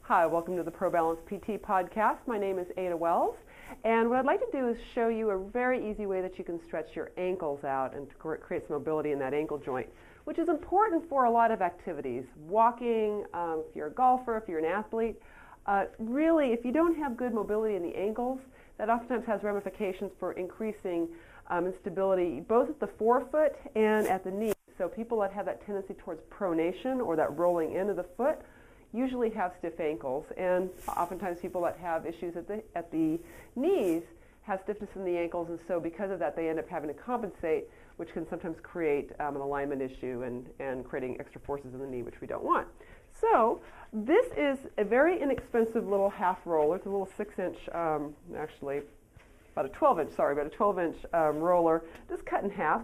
Hi, welcome to the ProBalance PT podcast. My name is Ada Wells, and what I'd like to do is show you a very easy way that you can stretch your ankles out and create some mobility in that ankle joint, which is important for a lot of activities. Walking, if you're a golfer, if you're an athlete. Really, if you don't have good mobility in the ankles, that oftentimes has ramifications for increasing instability both at the forefoot and at the knee. So people that have that tendency towards pronation or that rolling into the foot usually have stiff ankles, and oftentimes people that have issues at the knees have stiffness in the ankles, and so because of that they end up having to compensate, which can sometimes create an alignment issue and creating extra forces in the knee, which we don't want. So this is a very inexpensive little half roller. It's a little 6-inch, actually about a 12-inch, sorry, about a 12-inch roller, just cut in half.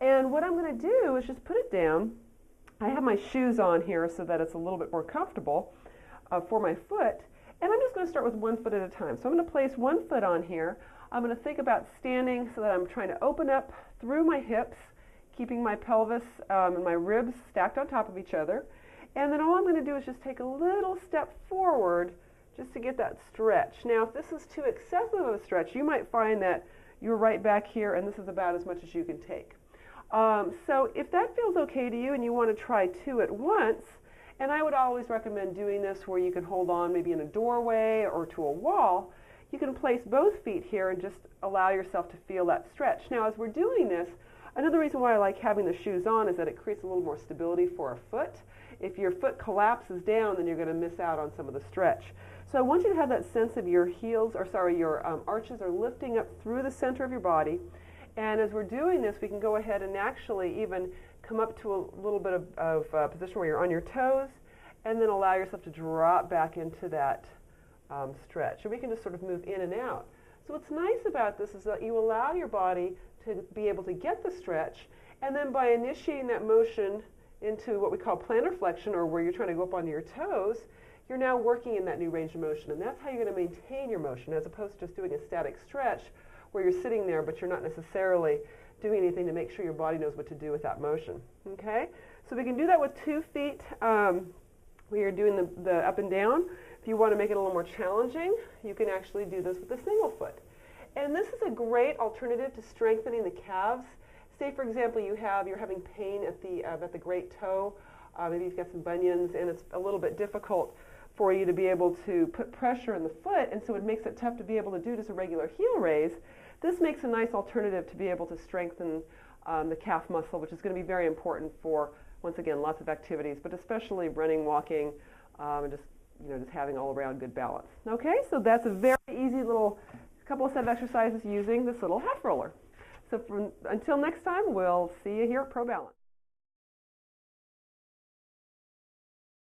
And what I'm going to do is just put it down. I have my shoes on here so that it's a little bit more comfortable for my foot, and I'm just going to start with one foot at a time. So I'm going to place one foot on here. I'm going to think about standing so that I'm trying to open up through my hips, keeping my pelvis and my ribs stacked on top of each other. And then all I'm going to do is just take a little step forward just to get that stretch. Now, if this is too excessive of a stretch, you might find that you're right back here and this is about as much as you can take. So if that feels okay to you and you want to try two at once, and I would always recommend doing this where you can hold on maybe in a doorway or to a wall, you can place both feet here and just allow yourself to feel that stretch. Now, as we're doing this, another reason why I like having the shoes on is that it creates a little more stability for a foot. If your foot collapses down, then you're going to miss out on some of the stretch. So I want you to have that sense of your heels, or sorry, your arches are lifting up through the center of your body. And as we're doing this, we can go ahead and actually even come up to a little bit of position where you're on your toes, and then allow yourself to drop back into that stretch. And we can just sort of move in and out. So what's nice about this is that you allow your body to be able to get the stretch, and then by initiating that motion into what we call plantar flexion, or where you're trying to go up onto your toes, you're now working in that new range of motion. And that's how you're going to maintain your motion, as opposed to just doing a static stretch where you're sitting there but you're not necessarily doing anything to make sure your body knows what to do with that motion. Okay? So we can do that with 2 feet where you're doing the up and down. If you want to make it a little more challenging, you can actually do this with a single foot. And this is a great alternative to strengthening the calves. Say, for example, you're having pain at the great toe. Maybe you've got some bunions and it's a little bit difficult for you to be able to put pressure in the foot, and so it makes it tough to be able to do just a regular heel raise. This makes a nice alternative to be able to strengthen the calf muscle, which is going to be very important for, once again, lots of activities, but especially running, walking, and just having all around good balance. Okay, so that's a very easy little couple of set of exercises using this little half roller. So until next time, we'll see you here at ProBalance.